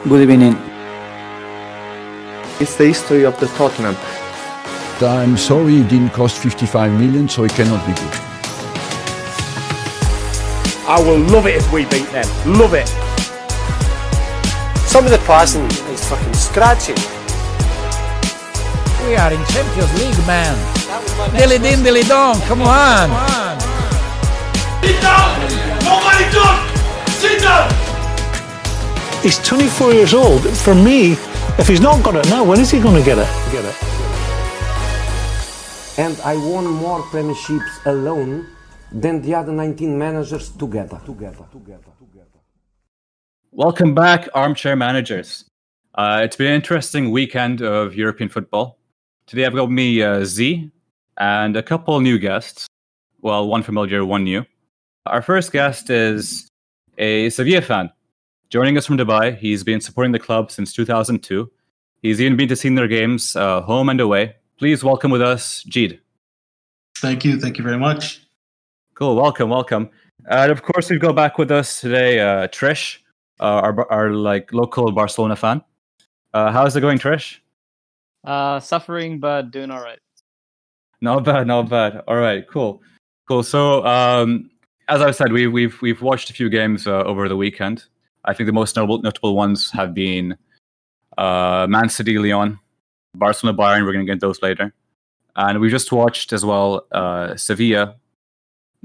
Good evening. It's the history of the Tottenham. I'm sorry it didn't cost 55 million, so it cannot be good. I will love it if we beat them. Love it. Some of the passing is fucking scratchy. We are in Champions League, man. Dilly din, dilly dong. Come on. Sit down. Nobody talk. Sit down. He's 24 years old. For me, if he's not got it now, when is he going to get it? And I won more premierships alone than the other 19 managers together. Welcome back, Armchair Managers. It's been an interesting weekend of European football. Today I've got me, Z, and a couple new guests. Well, one familiar, one new. Our first guest is a Sevilla fan. Joining us from Dubai, he's been supporting the club since 2002. He's even been to senior games, home and away. Please welcome with us, Jeed. Thank you very much. Cool, welcome. And of course, we've got back with us today, Trish, our local Barcelona fan. How's it going, Trish? Suffering, but doing all right. Not bad. All right, cool. So, as I said, we've watched a few games over the weekend. I think the most notable ones have been Man City, Lyon, Barcelona, Bayern. We're going to get those later. And we just watched as well Sevilla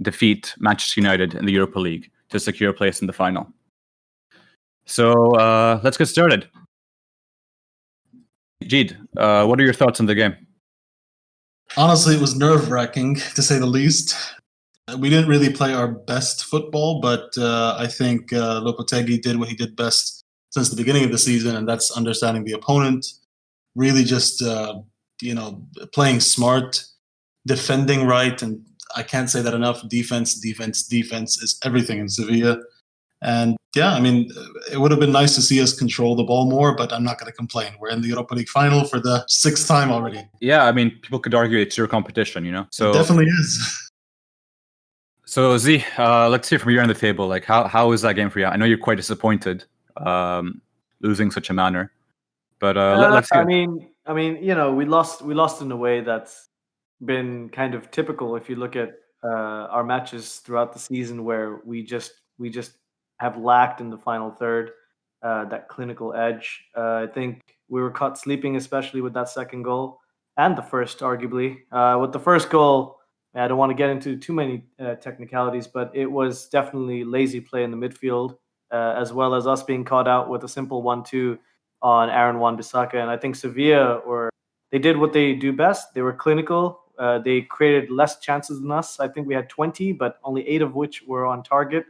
defeat Manchester United in the Europa League to secure a place in the final. So let's get started. Jeed, what are your thoughts on the game? Honestly, it was nerve-wracking, to say the least. We didn't really play our best football, but I think Lopetegui did what he did best since the beginning of the season, and that's understanding the opponent, really just playing smart, defending right, and I can't say that enough. Defense is everything in Sevilla. And yeah, I mean, it would have been nice to see us control the ball more, but I'm not going to complain. We're in the Europa League final for the 6th time already. Yeah, I mean, people could argue it's your competition, you know? So it definitely is. So Z, let's hear from you on the table. Like, how was that game for you? I know you're quite disappointed, losing such a manner, but let's hear. I mean, we lost in a way that's been kind of typical. If you look at our matches throughout the season, where we just have lacked in the final third, that clinical edge. I think we were caught sleeping, especially with that second goal and the first, arguably. With the first goal, I don't want to get into too many technicalities, but it was definitely lazy play in the midfield, as well as us being caught out with a simple 1-2 on Aaron Wan-Bissaka. And I think Sevilla, they did what they do best. They were clinical. They created less chances than us. I think we had 20, but only 8 of which were on target.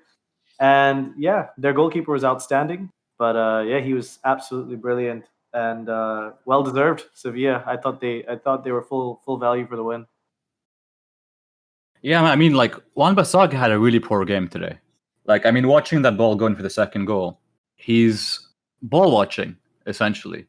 And yeah, their goalkeeper was outstanding. But he was absolutely brilliant and well deserved. Sevilla, I thought they were full value for the win. Yeah, I mean, like, Wan-Bissaka had a really poor game today. Like, I mean, watching that ball going for the second goal, he's ball watching, essentially.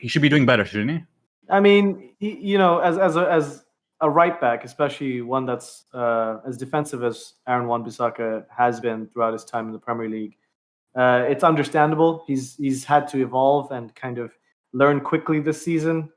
He should be doing better, shouldn't he? I mean, as a right back, especially one that's as defensive as Aaron Wan-Bissaka has been throughout his time in the Premier League, it's understandable. He's had to evolve and kind of learn quickly this season,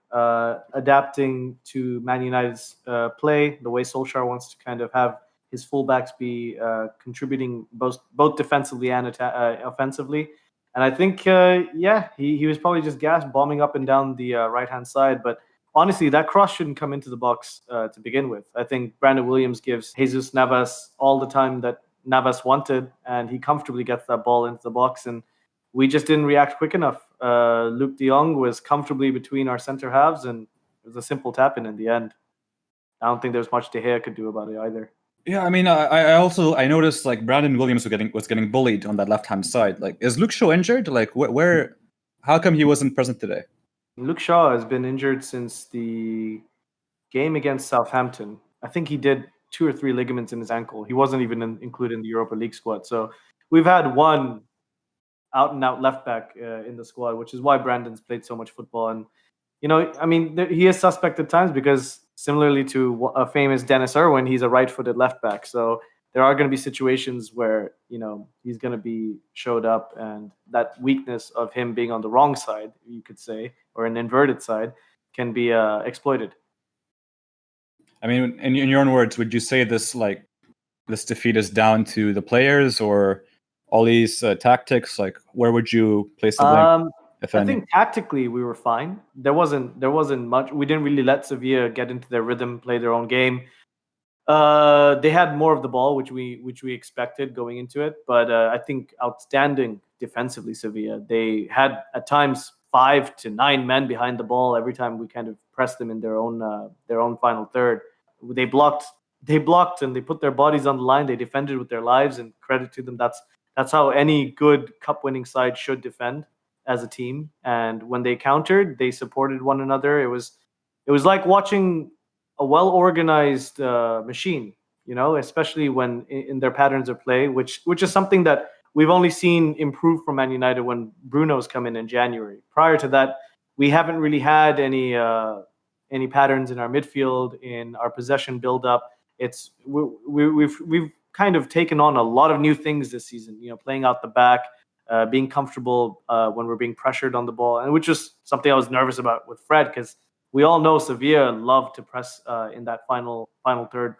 adapting to Man United's play, the way Solskjaer wants to kind of have his fullbacks be contributing both defensively and offensively. And I think, he was probably just gas bombing up and down the right-hand side. But honestly, that cross shouldn't come into the box to begin with. I think Brandon Williams gives Jesus Navas all the time that Navas wanted, and he comfortably gets that ball into the box. And we just didn't react quick enough. Luke de Jong was comfortably between our center halves, and it was a simple tap-in the end. I don't think there's much De Gea could do about it either. Yeah, I mean, I noticed like Brandon Williams was getting bullied on that left-hand side. Like, is Luke Shaw injured? Like, where? How come he wasn't present today? Luke Shaw has been injured since the game against Southampton. I think he did 2 or 3 ligaments in his ankle. He wasn't even included in the Europa League squad. So we've had one out-and-out left-back in the squad, which is why Brandon's played so much football. And, he is suspect at times because similarly to a famous Dennis Irwin, he's a right-footed left-back. So there are going to be situations where, he's going to be showed up, and that weakness of him being on the wrong side, you could say, or an inverted side, can be exploited. I mean, in your own words, would you say this defeat is down to the players or all these tactics? Like, where would you place the blame, if I any? think tactically we were fine. There wasn't much. We didn't really let Sevilla get into their rhythm, play their own game. They had more of the ball, which we expected going into it. But I think outstanding defensively, Sevilla. They had at times 5 to 9 men behind the ball every time we kind of pressed them in their own final third. They blocked, and they put their bodies on the line. They defended with their lives, and credit to them. That's how any good cup-winning side should defend as a team. And when they countered, they supported one another. It was like watching a well-organized machine, especially when in their patterns of play, which is something that we've only seen improve from Man United when Bruno's come in January. Prior to that, we haven't really had any patterns in our midfield, in our possession build-up. We've kind of taken on a lot of new things this season, playing out the back, being comfortable when we're being pressured on the ball, and which is something I was nervous about with Fred, because we all know Sevilla love to press in that final third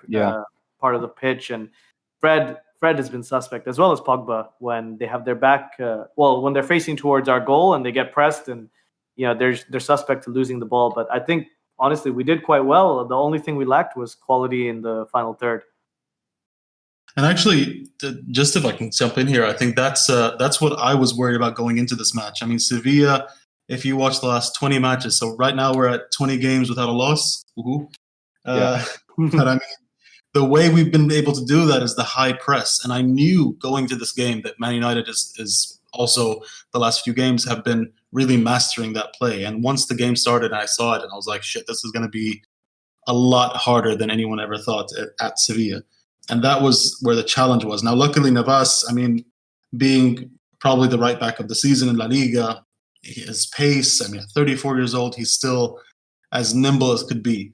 part of the pitch, and Fred has been suspect, as well as Pogba, when they have their back. When they're facing towards our goal and they get pressed, and they're suspect to losing the ball. But I think honestly we did quite well. The only thing we lacked was quality in the final third. And actually, just if I can jump in here, I think that's what I was worried about going into this match. I mean, Sevilla, if you watch the last 20 matches, so right now we're at 20 games without a loss. But I mean, the way we've been able to do that is the high press. And I knew going to this game that Man United is also, the last few games, have been really mastering that play. And once the game started and I saw it, and I was like, shit, this is going to be a lot harder than anyone ever thought at Sevilla. And that was where the challenge was. Now, luckily, Navas, I mean, being probably the right back of the season in La Liga, his pace, I mean, at 34 years old, he's still as nimble as could be.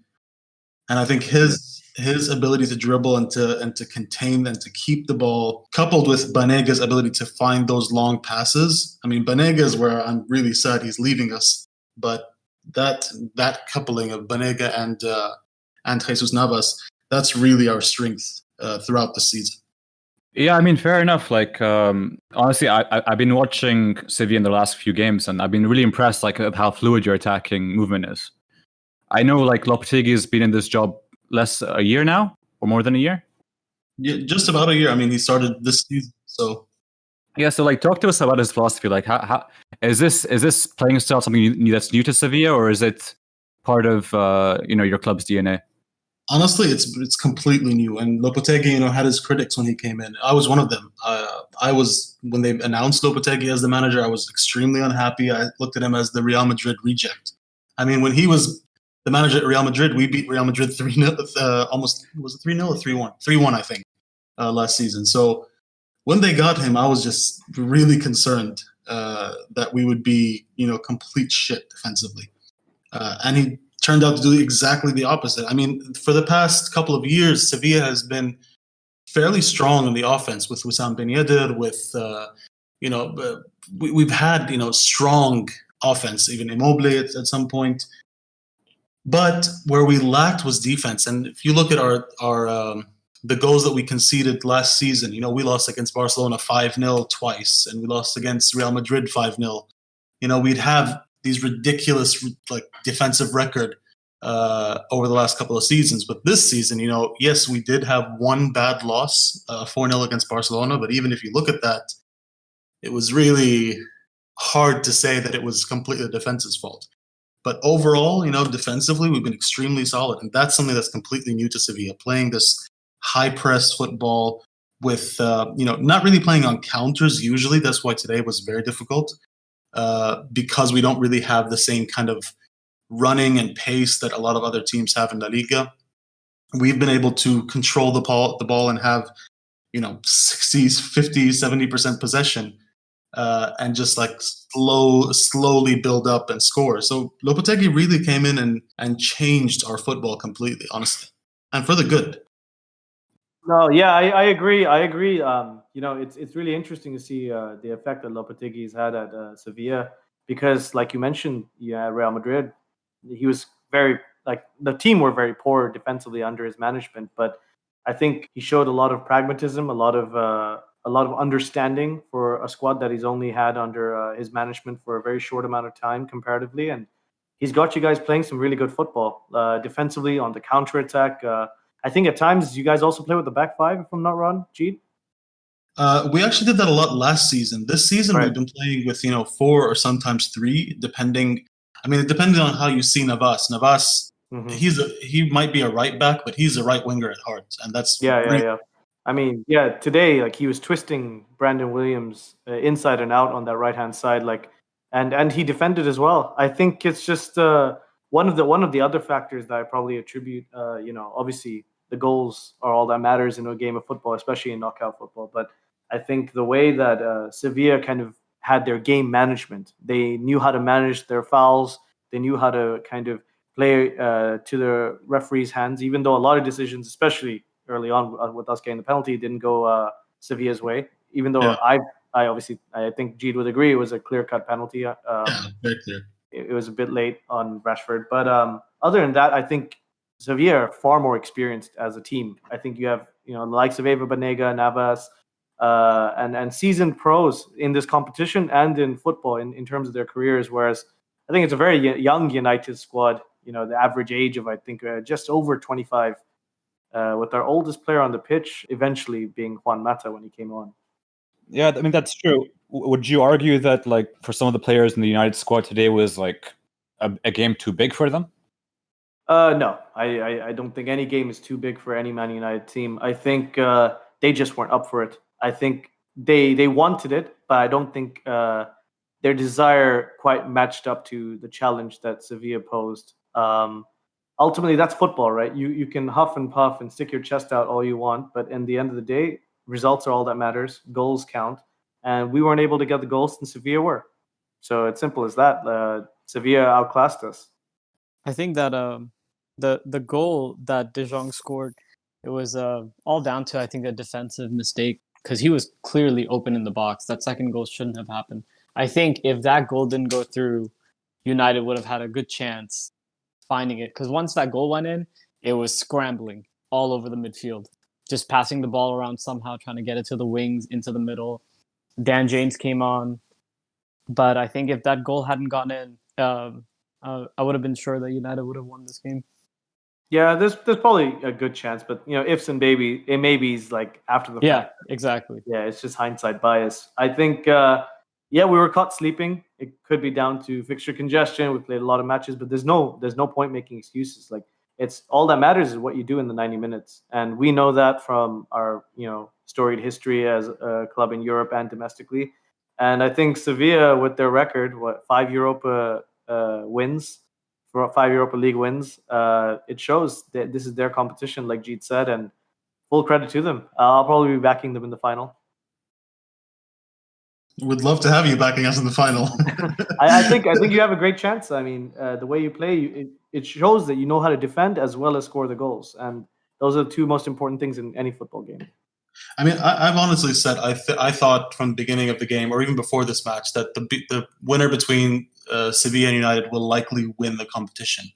And I think his ability to dribble and to contain and to keep the ball, coupled with Banega's ability to find those long passes. I mean, Banega is where I'm really sad he's leaving us. But that coupling of Banega and Jesus Navas, that's really our strength throughout the season. Yeah, I mean, fair enough. Like, honestly, I've been watching Sevilla in the last few games, and I've been really impressed, like, of how fluid your attacking movement is. I know, like, Lopetegui has been in this job less a year now, or more than a year. Yeah, just about a year. I mean, he started this season, so. Yeah, so like, talk to us about his philosophy. Like, how is this playing style something that's new to Sevilla, or is it part of your club's DNA? Honestly, it's completely new. And Lopetegui, had his critics when he came in. I was one of them. When they announced Lopetegui as the manager, I was extremely unhappy. I looked at him as the Real Madrid reject. I mean, when he was the manager at Real Madrid, we beat Real Madrid 3-0, almost, was it 3-0 or 3-1? 3-1, I think, last season. So when they got him, I was just really concerned that we would be, complete shit defensively. And he turned out to do exactly the opposite. I mean, for the past couple of years, Sevilla has been fairly strong in the offense with Wissam Ben Yedder, with, we've had, strong offense, even Immobile at some point. But where we lacked was defense. And if you look at our the goals that we conceded last season, we lost against Barcelona 5-0 twice, and we lost against Real Madrid 5-0. We'd have these ridiculous defensive record over the last couple of seasons. But this season, yes, we did have one bad loss, 4-0 against Barcelona. But even if you look at that, it was really hard to say that it was completely the defense's fault. But overall, defensively, we've been extremely solid. And that's something that's completely new to Sevilla, playing this high-press football with, not really playing on counters usually. That's why today was very difficult, because we don't really have the same kind of running and pace that a lot of other teams have in La Liga. We've been able to control the ball and have, 60, 50, 70% possession, and just slowly build up and score. So Lopetegui really came in and changed our football completely, honestly, and for the good. No, yeah, I agree. I agree. It's really interesting to see the effect that Lopetegui's had at Sevilla because, like you mentioned, yeah, Real Madrid, he was very like the team were very poor defensively under his management, but I think he showed a lot of pragmatism, a lot of understanding for a squad that he's only had under his management for a very short amount of time comparatively, and he's got you guys playing some really good football defensively on the counter attack. I think at times you guys also play with the back five, if I'm not wrong, Jeed. We actually did that a lot last season. This season Right. we've been playing with 4 or sometimes 3, depending. I mean, it depends on how you see Navas. Navas, he might be a right back, but he's a right winger at heart, and that's Yeah. I mean, yeah, today like he was twisting Brandon Williams inside and out on that right hand side, like, and he defended as well. I think it's just one of the other factors that I probably attribute. Obviously the goals are all that matters in a game of football, especially in knockout football. But I think the way that Sevilla kind of had their game management, they knew how to manage their fouls. They knew how to kind of play to the referee's hands, even though a lot of decisions, especially early on with us getting the penalty, didn't go Sevilla's way. Even though I think Jeed would agree it was a clear-cut penalty. very clear. It was a bit late on Rashford, but other than that, I think Sevilla are far more experienced as a team. I think you have the likes of Eva Banega, Navas, and seasoned pros in this competition and in football in terms of their careers. Whereas I think it's a very young United squad. The average age of I think just over 25. With our oldest player on the pitch eventually being Juan Mata when he came on. Yeah, I mean that's true. Would you argue that like for some of the players in the United squad today was like a game too big for them? No, I don't think any game is too big for any Man United team. I think they just weren't up for it. I think they wanted it, but I don't think their desire quite matched up to the challenge that Sevilla posed. Ultimately, that's football, right? You can huff and puff and stick your chest out all you want, but in the end of the day, results are all that matters. Goals count, and we weren't able to get the goals, and Sevilla were. So it's simple as that. Sevilla outclassed us. I think that the goal that De Jong scored, it was all down to I think a defensive mistake because he was clearly open in the box. That second goal shouldn't have happened. I think if that goal didn't go through, United would have had a good chance finding it because once that goal went in, it was scrambling all over the midfield, just passing the ball around somehow, trying to get it to the wings, into the middle. Dan James came on, but I think if that goal hadn't gone in, I would have been sure that United would have won this game. Yeah, there's probably a good chance, but ifs and maybes like after the fact. Yeah, exactly. Yeah, it's just hindsight bias. I think we were caught sleeping. It could be down to fixture congestion. We played a lot of matches, but there's no point making excuses. Like it's all that matters is what you do in the 90 minutes, and we know that from our storied history as a club in Europe and domestically. And I think Sevilla, with their record, 5 Europa wins, 5 Europa League wins, it shows that this is their competition, like Jeed said, and full credit to them. I'll probably be backing them in the final. Would love to have you backing us in the final. I think you have a great chance. I mean, the way you play, it shows that you know how to defend as well as score the goals, and those are the two most important things in any football game. I mean, I've honestly said I thought from the beginning of the game, or even before this match, that the winner between Sevilla and United will likely win the competition.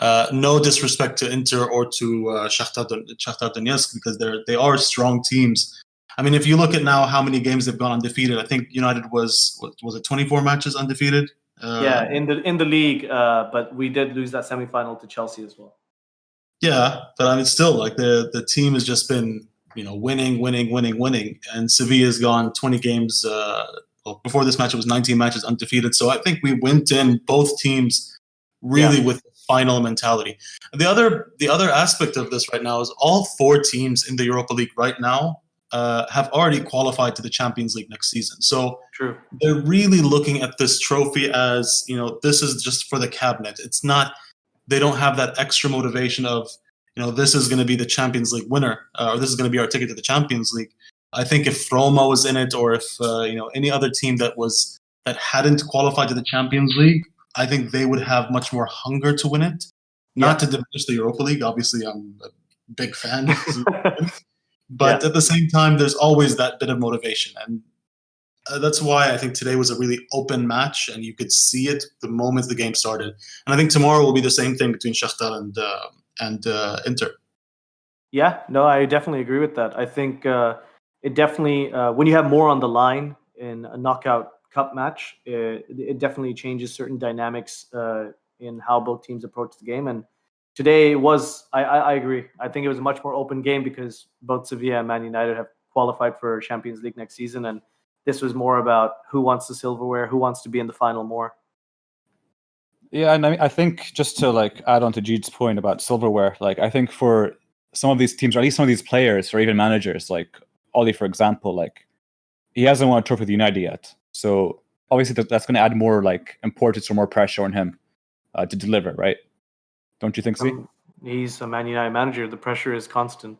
No disrespect to Inter or to Shakhtar Donetsk because they are strong teams. I mean, if you look at now how many games they've gone undefeated, I think United was it 24 matches undefeated? In the league, but we did lose that semifinal to Chelsea as well. Yeah, but I mean, still, like the team has just been winning, and Sevilla's gone 20 games. Before this match, it was 19 matches undefeated. So I think we went in both teams really with final mentality. And the other aspect of this right now is all 4 teams in the Europa League right now have already qualified to the Champions League next season. So they're really looking at this trophy as, this is just for the cabinet. It's not, they don't have that extra motivation of, this is going to be the Champions League winner, or this is going to be our ticket to the Champions League. I think if Roma was in it, or if, any other team that hadn't qualified to the Champions League, I think they would have much more hunger to win it. Not to diminish the Europa League. Obviously, I'm a big fan. But at the same time, there's always that bit of motivation. And that's why I think today was a really open match, and you could see it the moment the game started. And I think tomorrow will be the same thing between Shakhtar and Inter. Yeah, no, I definitely agree with that. I think it definitely, when you have more on the line in a knockout cup match, it definitely changes certain dynamics in how both teams approach the game. And today I agree. I think it was a much more open game because both Sevilla and Man United have qualified for Champions League next season. And this was more about who wants the silverware, who wants to be in the final more. Yeah, and I think just to like add on to Jeed's point about silverware, like I think for some of these teams, or at least some of these players, or even managers, like Oli, for example, like he hasn't won a trophy with United yet, so obviously that's going to add more like importance or more pressure on him to deliver, right? Don't you think so? He's a Man United manager. The pressure is constant.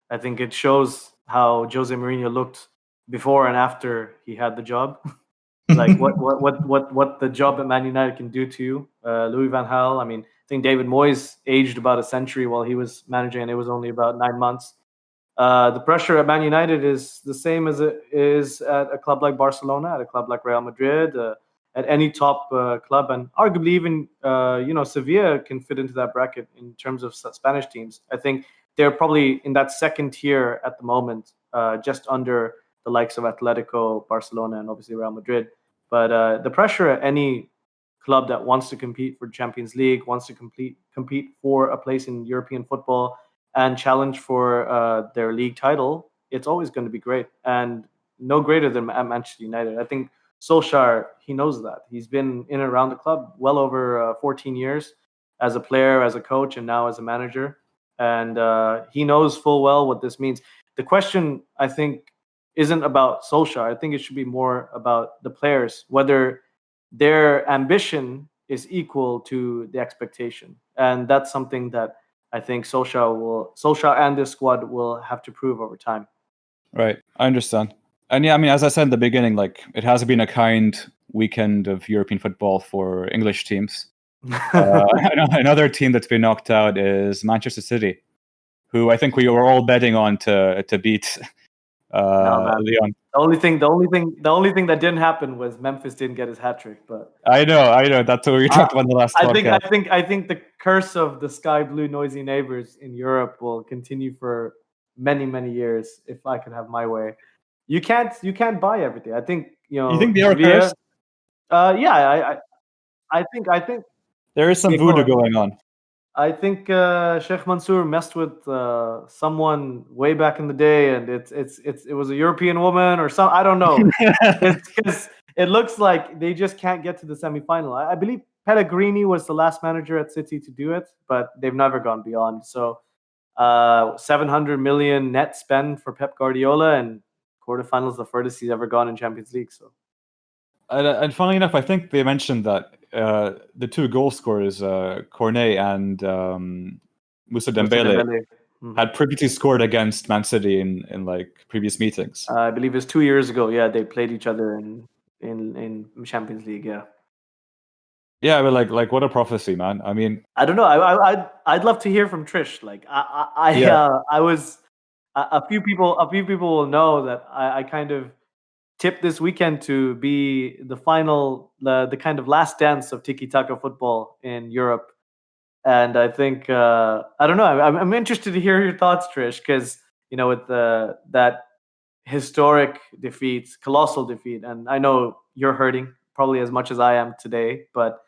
I think it shows how Jose Mourinho looked before and after he had the job. Like what the job at Man United can do to you. Louis van Gaal. I mean, I think David Moyes aged about a century while he was managing, and it was only about 9 months. The pressure at Man United is the same as it is at a club like Barcelona, at a club like Real Madrid, at any top club, and arguably even Sevilla can fit into that bracket in terms of Spanish teams. I think they're probably in that second tier at the moment, just under the likes of Atletico, Barcelona, and obviously Real Madrid. But the pressure at any club that wants to compete for Champions League, wants to compete for a place in European football, and challenge for their league title, it's always going to be great. And no greater than Manchester United. I think Solskjaer, he knows that. He's been in and around the club well over 14 years as a player, as a coach, and now as a manager. And he knows full well what this means. The question, I think, isn't about Solskjaer. I think it should be more about the players, whether their ambition is equal to the expectation. And that's something that I think Solskjaer and this squad will have to prove over time. Right, I understand. And yeah, I mean, as I said in the beginning, like it has been a kind weekend of European football for English teams. Another team that's been knocked out is Manchester City, who I think we were all betting on to beat Lyon. The only thing that didn't happen was Memphis didn't get his hat trick. But I know. That's what we talked about in the last podcast. I think the curse of the sky blue noisy neighbors in Europe will continue for many, many years if I could have my way. You can't buy everything. I think You think they are cursed? Yeah, I think there is some voodoo going on. I think Sheikh Mansour messed with someone way back in the day, and it was a European woman or some. I don't know. Because it looks like they just can't get to the semifinal. I believe Pellegrini was the last manager at City to do it, but they've never gone beyond. So 700 million net spend for Pep Guardiola, and quarterfinals the furthest he's ever gone in Champions League. So. And funnily enough, I think they mentioned that the two goal scorers, Cornet and Moussa Dembele, had previously scored against Man City in like previous meetings. I believe it was 2 years ago. Yeah, they played each other in Champions League. Yeah. Yeah, but like what a prophecy, man. I mean, I don't know. I'd love to hear from Trish. Like I was a few people will know that I kind of tipped this weekend to be the final, the kind of last dance of tiki-taka football in Europe. And I think, I don't know, I'm interested to hear your thoughts, Trish, because, with that historic defeat, colossal defeat, and I know you're hurting probably as much as I am today, but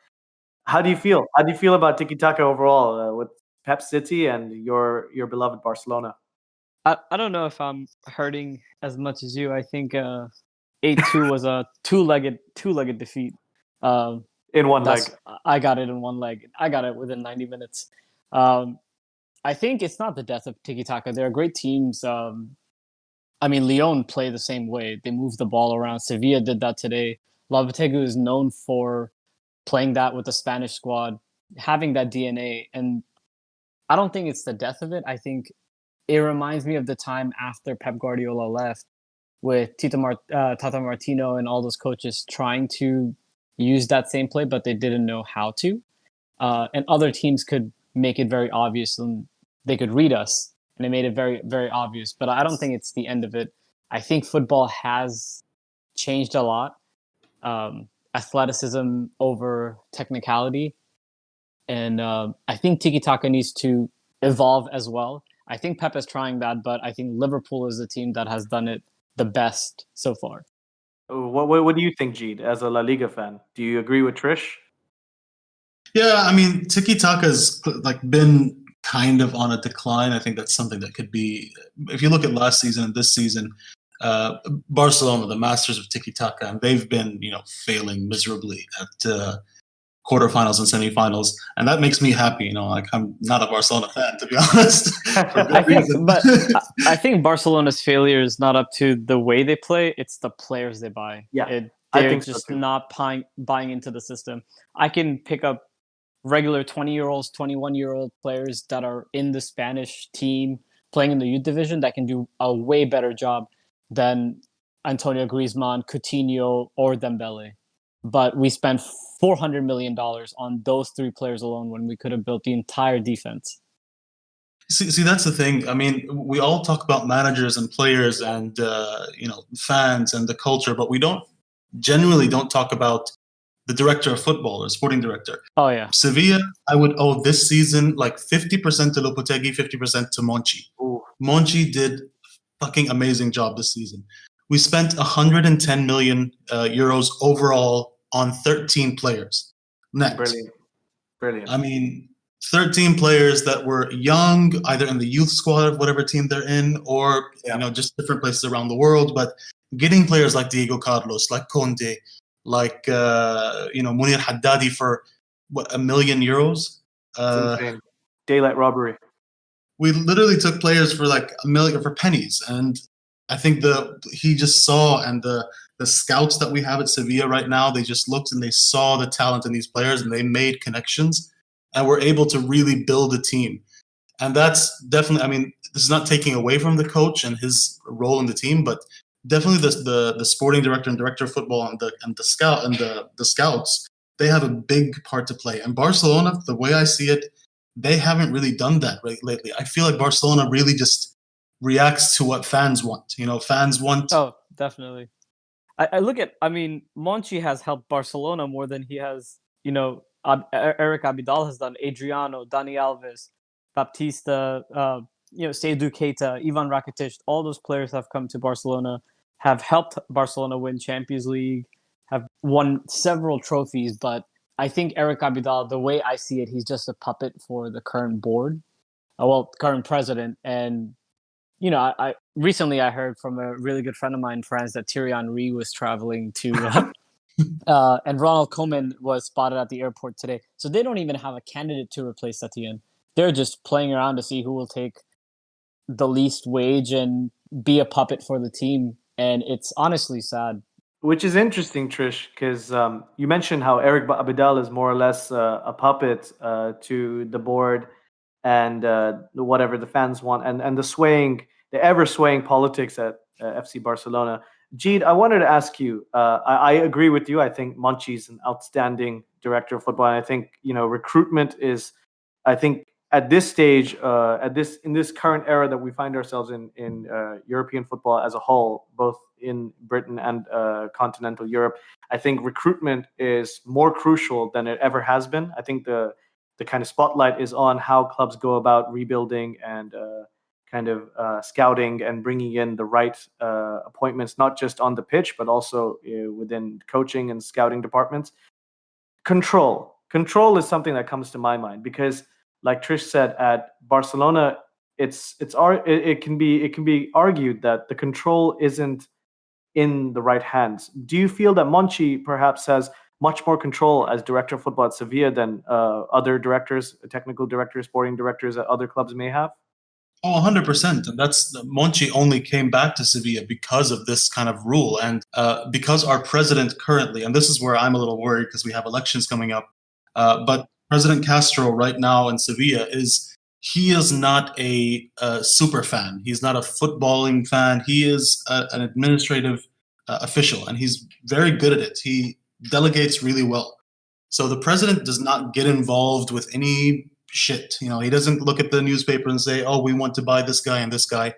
how do you feel? How do you feel about tiki-taka overall with Pep City and your beloved Barcelona? I don't know if I'm hurting as much as you. I think 8-2 was a two-legged defeat. In one leg. I got it in one leg. I got it within 90 minutes. I think it's not the death of tiki-taka. They're great teams. I mean, Lyon play the same way. They move the ball around. Sevilla did that today. Lopetegui is known for playing that with the Spanish squad, having that DNA. And I don't think it's the death of it. I think it reminds me of the time after Pep Guardiola left, with Tata Martino and all those coaches trying to use that same play, but they didn't know how to. And other teams could make it very obvious, and they could read us and it made it very, very obvious. But I don't think it's the end of it. I think football has changed a lot. Athleticism over technicality. And I think tiki-taka needs to evolve as well. I think Pep is trying that, but I think Liverpool is the team that has done it the best so far. What do you think, Jeed, as a La Liga fan? Do you agree with Trish? Yeah, I mean, tiki-taka's like been kind of on a decline. I think that's something that could be, if you look at last season and this season, Barcelona, the masters of tiki-taka, and they've been, failing miserably at quarterfinals and semifinals, and that makes me happy. Like I'm not a Barcelona fan, to be honest. I think Barcelona's failure is not up to the way they play; it's the players they buy. Yeah, they're just not buying into the system. I can pick up regular 20-year-olds, 21-year-old players that are in the Spanish team playing in the youth division that can do a way better job than Antonio Griezmann, Coutinho, or Dembele. But we spent $400 million on those three players alone when we could have built the entire defense. See, that's the thing. I mean, we all talk about managers and players and fans and the culture, but we genuinely don't talk about the director of football or sporting director. Oh yeah, Sevilla, I would owe this season like 50% to Lopetegui, 50% to Monchi. Ooh. Monchi did a fucking amazing job this season. We spent 110 million euros overall on 13 players. Net. Brilliant. I mean, 13 players that were young, either in the youth squad of whatever team they're in, or just different places around the world. But getting players like Diego Carlos, like Conde, like Munir Haddadi for what, €1 million? Insane. Daylight robbery. We literally took players for like $1 million for pennies, and I think he just saw, and the scouts that we have at Sevilla right now, they just looked and they saw the talent in these players, and they made connections, and were able to really build a team. And that's definitely, I mean, this is not taking away from the coach and his role in the team, but definitely the sporting director and director of football and the scouts, they have a big part to play. And Barcelona, the way I see it, they haven't really done that lately. I feel like Barcelona really just reacts to what fans want. Fans want. Oh, definitely. I look at, Monchi has helped Barcelona more than he has, Eric Abidal has done. Adriano, Dani Alves, Baptista, Seydou Keita, Ivan Rakitic, all those players have come to Barcelona, have helped Barcelona win Champions League, have won several trophies. But I think Eric Abidal, the way I see it, he's just a puppet for the current board, current president. And, I recently I heard from a really good friend of mine in France that Thierry Henry was traveling to, and Ronald Koeman was spotted at the airport today. So they don't even have a candidate to replace Etienne. They're just playing around to see who will take the least wage and be a puppet for the team. And it's honestly sad. Which is interesting, Trish, because you mentioned how Eric Abidal is more or less a puppet to the board and whatever the fans want, and the ever swaying politics at FC Barcelona. Jeed, I wanted to ask you. I agree with you. I think Monchi's an outstanding director of football, and I think recruitment is. I think at this stage, in this current era that we find ourselves in European football as a whole, both in Britain and continental Europe, I think recruitment is more crucial than it ever has been. I think the kind of spotlight is on how clubs go about rebuilding and scouting and bringing in the right appointments, not just on the pitch, but also within coaching and scouting departments. Control is something that comes to my mind because, like Trish said, at Barcelona, it can be argued that the control isn't in the right hands. Do you feel that Monchi perhaps has much more control as director of football at Sevilla than other directors, technical directors, sporting directors at other clubs may have? Oh, 100%. And Monchi only came back to Sevilla because of this kind of rule. And because our president currently, and this is where I'm a little worried because we have elections coming up, but President Castro right now in Sevilla he is not a super fan. He's not a footballing fan. He is an administrative official, and he's very good at it. He delegates really well. So the president does not get involved with any shit. He doesn't look at the newspaper and say, "Oh, we want to buy this guy and this guy."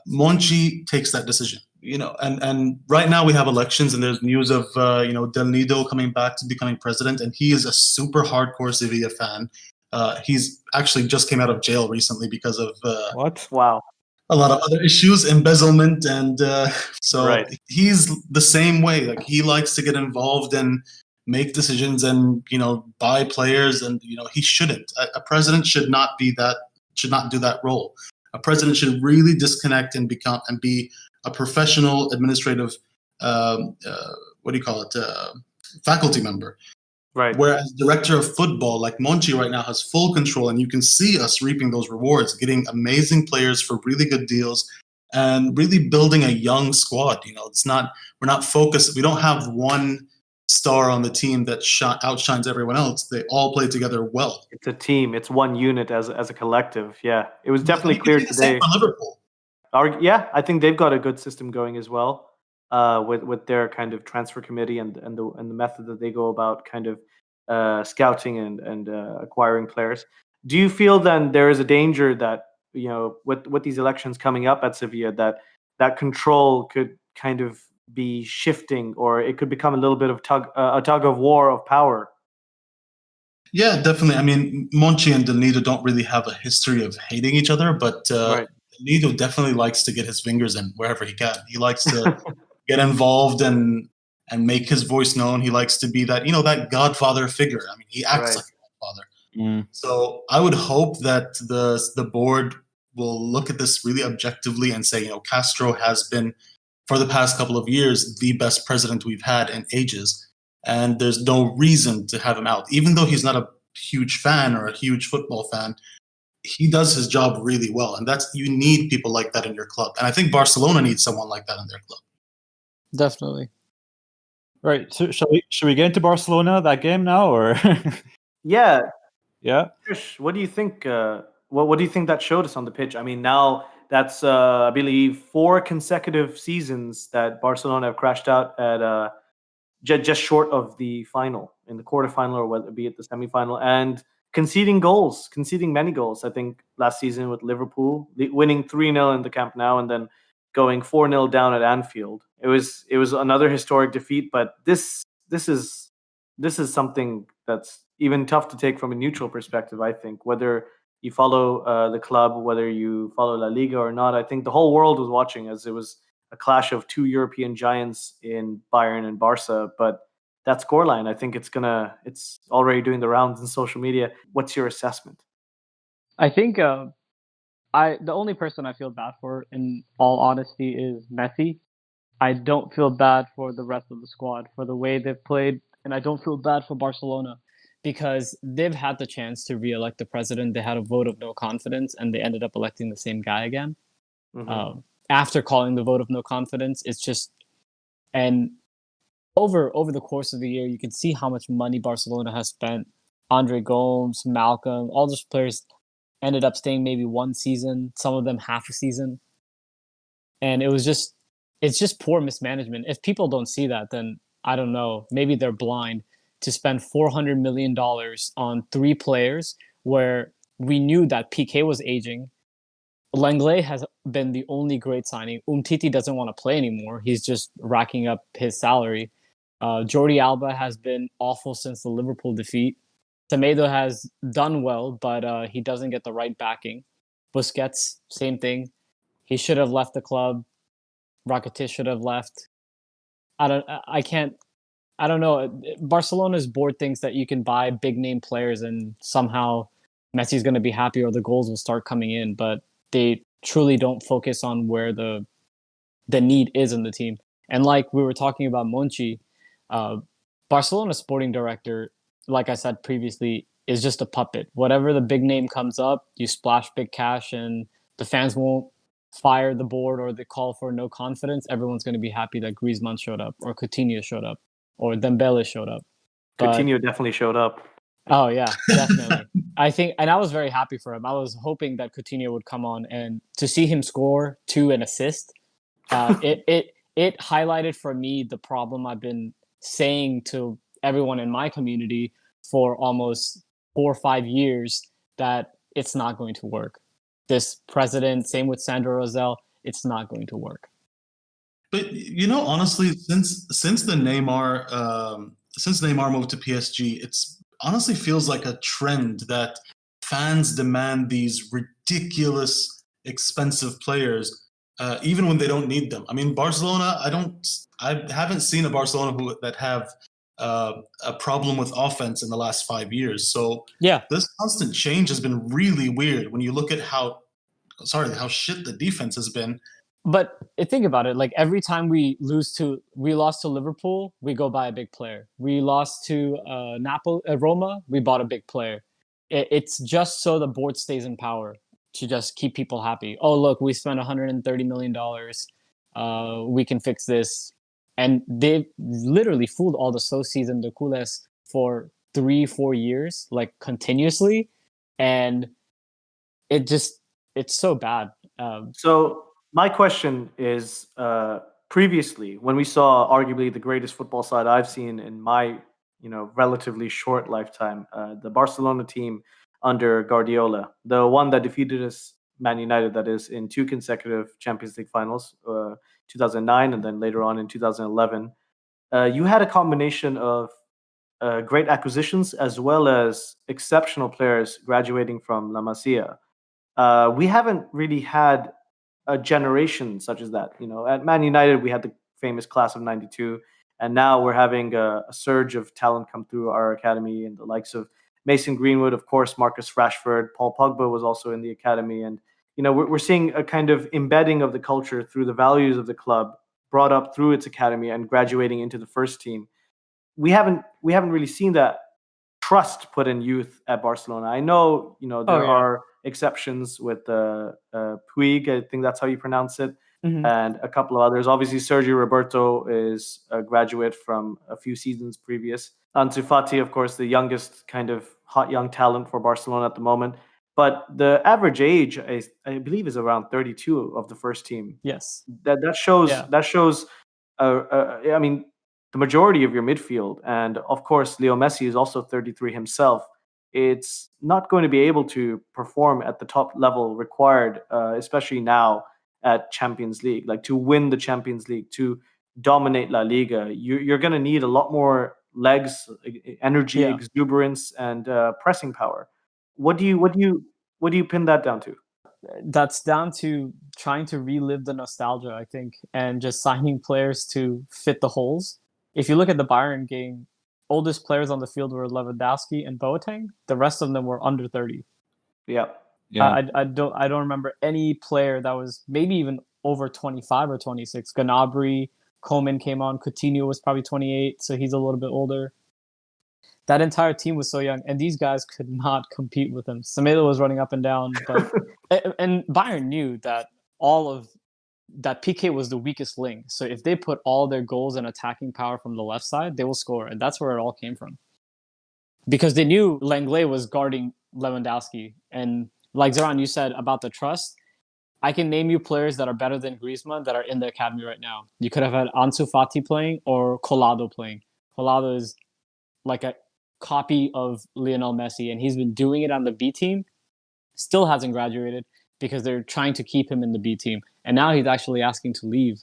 Monchi takes that decision. And right now we have elections, and there's news of Del Nido coming back to becoming president, and he is a super hardcore Sevilla fan. He's actually just came out of jail recently because of what? Wow. A lot of other issues, embezzlement, and so Right. he's the same way. Like, he likes to get involved and make decisions and buy players, and he shouldn't. A president should not do that role. A president should really disconnect and be a professional administrative faculty member. Right. Whereas director of football, like Monchi right now, has full control, and you can see us reaping those rewards, getting amazing players for really good deals, and really building a young squad. We're not focused. We don't have one star on the team that outshines everyone else. They all play together well. It's a team. It's one unit as a collective. Yeah, it was definitely You can clear say the same today. for Liverpool. I think they've got a good system going as well, with their kind of transfer committee and the method that they go about kind of scouting and acquiring players. Do you feel then there is a danger that with these elections coming up at Sevilla that control could kind of be shifting, or it could become a little bit of a tug of war of power? Yeah, definitely. I mean, Monchi and Del Nido don't really have a history of hating each other, but Right. Del Nido definitely likes to get his fingers in wherever he can. He likes to get involved and make his voice known. He likes to be that godfather figure. I mean, he acts Right. like a godfather. So I would hope that the board will look at this really objectively and say, Castro has been, for the past couple of years, the best president we've had in ages. And there's no reason to have him out. Even though he's not a huge fan or a huge football fan, he does his job really well. And you need people like that in your club. And I think Barcelona needs someone like that in their club. Definitely. Right. So should we get into Barcelona, that game now, or? Yeah. Yeah. Trish, what do you think? What do you think that showed us on the pitch? I mean, now that's I believe 4 consecutive seasons that Barcelona have crashed out at just short of the final, in the quarterfinal, or whether it be at the semifinal, and conceding many goals. I think last season with Liverpool, winning 3-0 in the Camp Nou and then going 4-0 down at Anfield. It was another historic defeat, but this is something that's even tough to take from a neutral perspective. I think whether you follow the club, whether you follow La Liga or not, I think the whole world was watching, as it was a clash of 2 European giants in Bayern and Barca. But that scoreline, I think it's already doing the rounds in social media. What's your assessment? I think the only person I feel bad for, in all honesty, is Messi. I don't feel bad for the rest of the squad for the way they've played, and I don't feel bad for Barcelona because they've had the chance to re-elect the president. They had a vote of no confidence, and they ended up electing the same guy again. Mm-hmm. After calling the vote of no confidence, it's just, and over the course of the year, you can see how much money Barcelona has spent. Andre Gomes, Malcolm, all those players ended up staying maybe 1 season, some of them half a season. And it's just poor mismanagement. If people don't see that, then I don't know, maybe they're blind to spend $400 million on 3 players where we knew that Piqué was aging. Lenglet has been the only great signing. Umtiti doesn't want to play anymore. He's just racking up his salary. Jordi Alba has been awful since the Liverpool defeat. Semedo has done well, but he doesn't get the right backing. Busquets, same thing. He should have left the club. Rakitic should have left. I don't know. Barcelona's board thinks that you can buy big name players and somehow Messi's going to be happy or the goals will start coming in, but they truly don't focus on where the need is in the team. And like we were talking about Monchi, Barcelona's sporting director, like I said previously, is just a puppet. Whatever the big name comes up, you splash big cash and the fans won't fire the board or they call for no confidence. Everyone's going to be happy that Griezmann showed up or Coutinho showed up or Dembele showed up. Coutinho definitely showed up. Oh yeah, definitely. I think, and I was very happy for him. I was hoping that Coutinho would come on, and to see him score 2 and assist, it highlighted for me the problem I've been saying to everyone in my community for almost 4 or 5 years, that it's not going to work. This president, same with Sandro Rosell, it's not going to work. But honestly, since Neymar moved to PSG, it's honestly feels like a trend that fans demand these ridiculous, expensive players, even when they don't need them. I mean, Barcelona. I haven't seen a Barcelona that have a problem with offense in the last 5 years. So yeah, this constant change has been really weird when you look at how shit the defense has been. But think about it. Like every time we lost to Liverpool, we go buy a big player. We lost to Roma, we bought a big player. It's just so the board stays in power to just keep people happy. Oh, look, we spent $130 million. We can fix this. And they've literally fooled all the socios and the culés for 3-4 years, like continuously. And it's so bad. So my question is, previously, when we saw arguably the greatest football side I've seen in my relatively short lifetime, the Barcelona team under Guardiola, the one that defeated us, Man United, that is, in 2 consecutive Champions League finals, 2009 and then later on in 2011, you had a combination of great acquisitions as well as exceptional players graduating from La Masia. We haven't really had a generation such as that. At Man United, we had the famous class of '92, and now we're having a surge of talent come through our academy, and the likes of Mason Greenwood, of course, Marcus Rashford, Paul Pogba was also in the academy, and we're seeing a kind of embedding of the culture through the values of the club, brought up through its academy and graduating into the first team. We haven't really seen that trust put in youth at Barcelona. I know, there are exceptions with Puig, I think that's how you pronounce it, and a couple of others. Obviously, Sergio Roberto is a graduate from a few seasons previous. Ansu Fati, of course, the youngest kind of hot young talent for Barcelona at the moment. But the average age, I believe, is around 32 of the first team. Yes, that shows. I mean, the majority of your midfield, and of course, Leo Messi is also 33 himself. It's not going to be able to perform at the top level required, especially now at Champions League. Like, to win the Champions League, to dominate La Liga, you're going to need a lot more legs, energy, exuberance, and pressing power. What do you pin that down to? That's down to trying to relive the nostalgia, I think, and just signing players to fit the holes. If you look at the Bayern game, oldest players on the field were Lewandowski and Boateng. The rest of them were under 30. Yeah. I don't remember any player that was maybe even over 25 or 26. Gnabry, Coman came on. Coutinho was probably 28, so he's a little bit older. That entire team was so young, and these guys could not compete with him. Semedo was running up and down, but and Bayern knew that that Piqué was the weakest link. So if they put all their goals and attacking power from the left side, they will score, and that's where it all came from. Because they knew Lenglet was guarding Lewandowski, and like Zoran, you said about the trust, I can name you players that are better than Griezmann that are in the academy right now. You could have had Ansu Fati playing or Collado playing. Collado is like a copy of Lionel Messi, and he's been doing it on the B team. Still hasn't graduated because they're trying to keep him in the B team, and now he's actually asking to leave.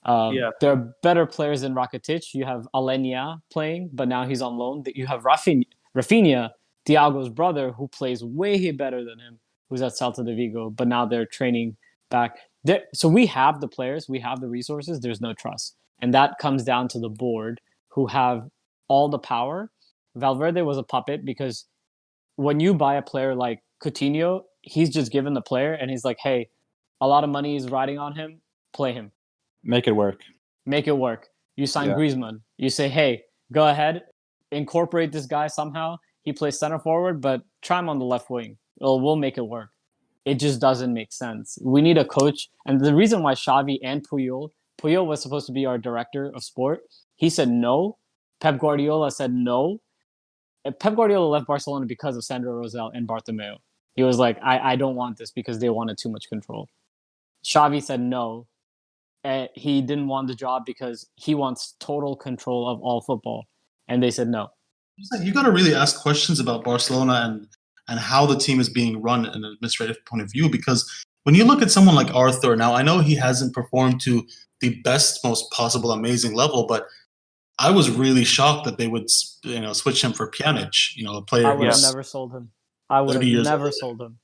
There are better players than Rakitic. You have Alenia playing, but now he's on loan. You have Rafinha, Thiago's brother, who plays way better than him, who's at Celta de Vigo, but now they're training back. So we have the players, we have the resources, there's no trust. And that comes down to the board, who have all the power. Valverde was a puppet, because when you buy a player like Coutinho, he's just given the player and he's like, hey, a lot of money is riding on him, play him. Make it work. Make it work. You sign Griezmann. You say, hey, go ahead, incorporate this guy somehow. He plays center forward, but try him on the left wing. We'll make it work. It just doesn't make sense. We need a coach. And the reason why Xavi and Puyol was supposed to be our director of sport, he said no. Pep Guardiola said no. And Pep Guardiola left Barcelona because of Sandro Rosell and Bartomeu. He was like, I don't want this, because they wanted too much control. Xavi said no. And he didn't want the job because he wants total control of all football. And they said no. You got to really ask questions about Barcelona and and how the team is being run in an administrative point of view. Because when you look at someone like Arthur, now I know he hasn't performed to the best, most possible, amazing level, but I was really shocked that they would, switch him for Pjanic, a player I would have who's never sold him. I would have 30 years never old. sold him.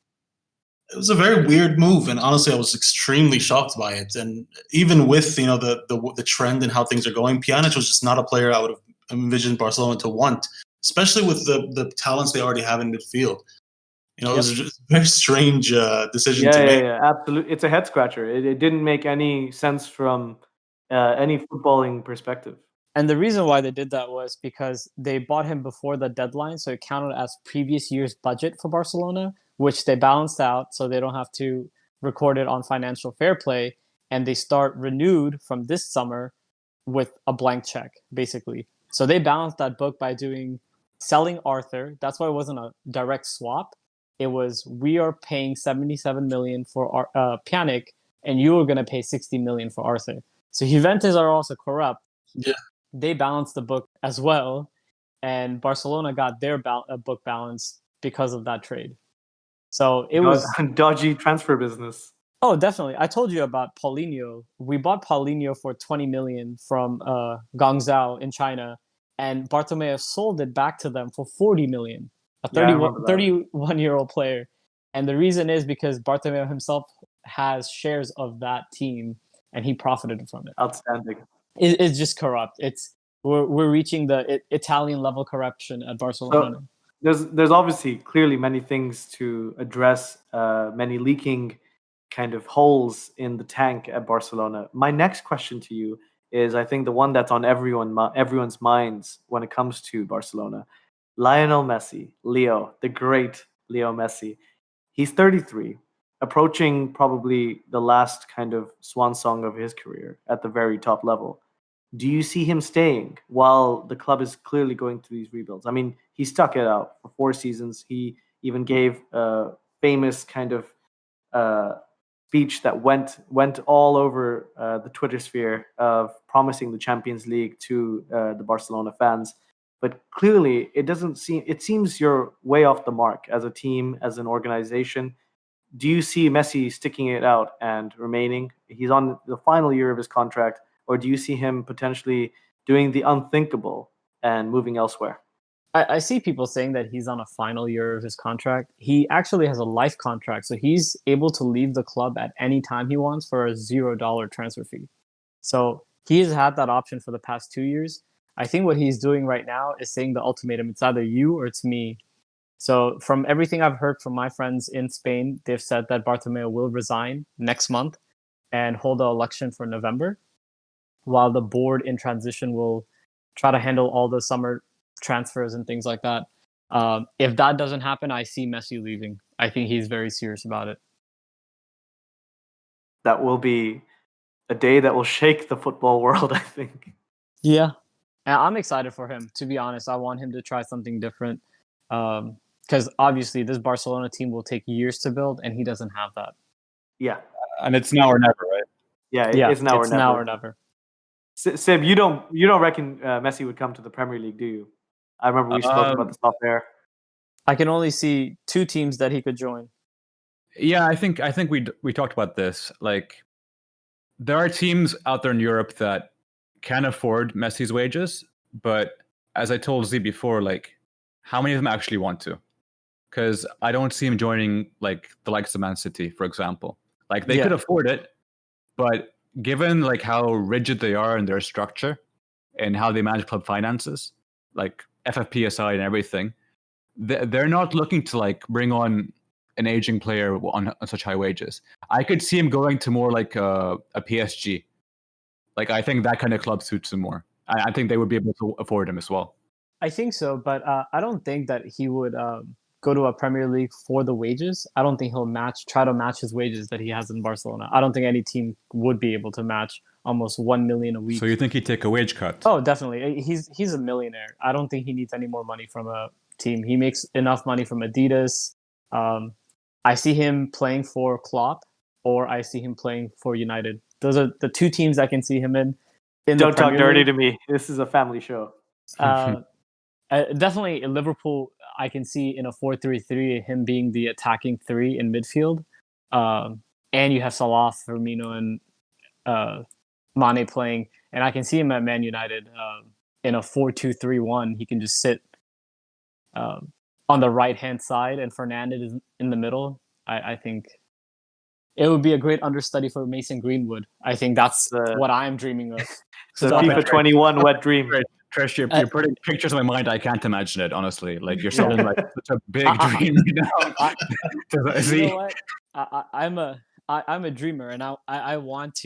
It was a very weird move, and honestly, I was extremely shocked by it. And even with the trend and how things are going, Pjanic was just not a player I would have envisioned Barcelona to want, especially with the talents they already have in midfield. It was just a very strange decision to make. Yeah, absolutely. It's a head scratcher. It didn't make any sense from any footballing perspective. And the reason why they did that was because they bought him before the deadline, so it counted as previous year's budget for Barcelona, which they balanced out so they don't have to record it on financial fair play, and they start renewed from this summer with a blank check, basically. So they balanced that book by selling Arthur. That's why it wasn't a direct swap. It was, we are paying 77 million for Pjanic, and you are going to pay 60 million for Arthur. So Juventus are also corrupt. Yeah. They balanced the book as well, and Barcelona got their book balance because of that trade. So it was dodgy transfer business. Oh, definitely. I told you about Paulinho. We bought Paulinho for 20 million from Guangzhou in China, and Bartomeu sold it back to them for 40 million. A 31-year-old player. And the reason is because Bartomeu himself has shares of that team, and he profited from it. Outstanding. It's just corrupt. We're reaching the Italian level corruption at Barcelona. So there's obviously clearly many things to address, many leaking kind of holes in the tank at Barcelona. My next question to you is, I think the one that's on everyone's minds when it comes to Barcelona. Lionel Messi, Leo, the great Leo Messi. He's 33, approaching probably the last kind of swan song of his career at the very top level. Do you see him staying while the club is clearly going through these rebuilds? I mean, he stuck it out for 4 seasons. He even gave a famous kind of speech that went all over the Twitter sphere of promising the Champions League to the Barcelona fans. But clearly, it seems you're way off the mark as a team, as an organization. Do you see Messi sticking it out and remaining? He's on the final year of his contract. Or do you see him potentially doing the unthinkable and moving elsewhere? I see people saying that he's on a final year of his contract. He actually has a life contract, so he's able to leave the club at any time he wants for a $0 transfer fee. So he has had that option for the past 2 years. I think what he's doing right now is saying the ultimatum. It's either you or it's me. So from everything I've heard from my friends in Spain, they've said that Bartomeu will resign next month and hold the election for November, while the board in transition will try to handle all the summer transfers and things like that. If that doesn't happen, I see Messi leaving. I think he's very serious about it. That will be a day that will shake the football world, I think. Yeah. And I'm excited for him, to be honest. I want him to try something different. Because obviously this Barcelona team will take years to build, and he doesn't have that. Yeah. And it's now or never, right? Yeah, it's now or never. Sib, you don't reckon Messi would come to the Premier League, do you? I remember we spoke about this off air. I can only see 2 teams that he could join. Yeah, I think we talked about this. Like, there are teams out there in Europe that can afford Messi's wages, but as I told Z before, like, how many of them actually want to? Because I don't see him joining like the likes of Man City, for example. Like, they could afford it, but given like how rigid they are in their structure and how they manage club finances, like FFP aside and everything, they're not looking to like bring on an aging player on such high wages. I could see him going to more like a PSG. Like, I think that kind of club suits him more. I think they would be able to afford him as well. I think so, but I don't think that he would go to a Premier League for the wages. I don't think he'll try to match his wages that he has in Barcelona. I don't think any team would be able to match almost 1 million a week. So you think he'd take a wage cut? Oh, definitely. He's a millionaire. I don't think he needs any more money from a team. He makes enough money from Adidas. I see him playing for Klopp, or I see him playing for United. Those are the 2 teams I can see him in. Don't talk dirty to me. This is a family show. Definitely in Liverpool. I can see in a 4-3-3 him being the attacking three in midfield, and you have Salah, Firmino, and Mane playing, and I can see him at Man United in a 4-2-3-1. He can just sit on the right hand side, and Fernandes is in the middle. I think it would be a great understudy for Mason Greenwood. I think that's what I'm dreaming of. So FIFA 21 wet dream. Trish, you're putting pictures in my mind. I can't imagine it, honestly. Like, you're selling like such a big dream right now. You know what? I'm a dreamer, and I want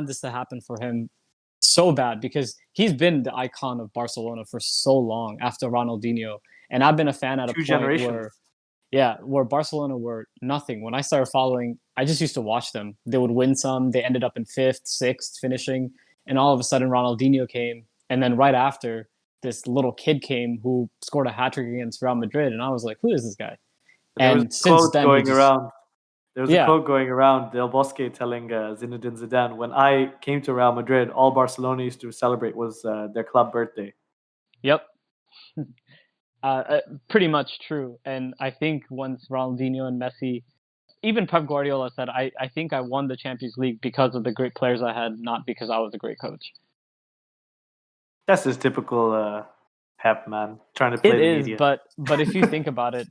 this to happen for him so bad, because he's been the icon of Barcelona for so long after Ronaldinho, and I've been a fan at a point where Barcelona were nothing. When I started following, I just used to watch them. They would win some, they ended up in 5th, 6th finishing, and all of a sudden Ronaldinho came, and then right after, this little kid came who scored a hat-trick against Real Madrid, and I was like, who is this guy? And since then, there was a quote going around, Del Bosque telling Zinedine Zidane, when I came to Real Madrid, all Barcelona used to celebrate was their club birthday. Yep. Pretty much true. And I think once Ronaldinho and Messi, even Pep Guardiola said, I think I won the Champions League because of the great players I had, not because I was a great coach. That's his typical Pep, man, trying to play the media. But if you think about it,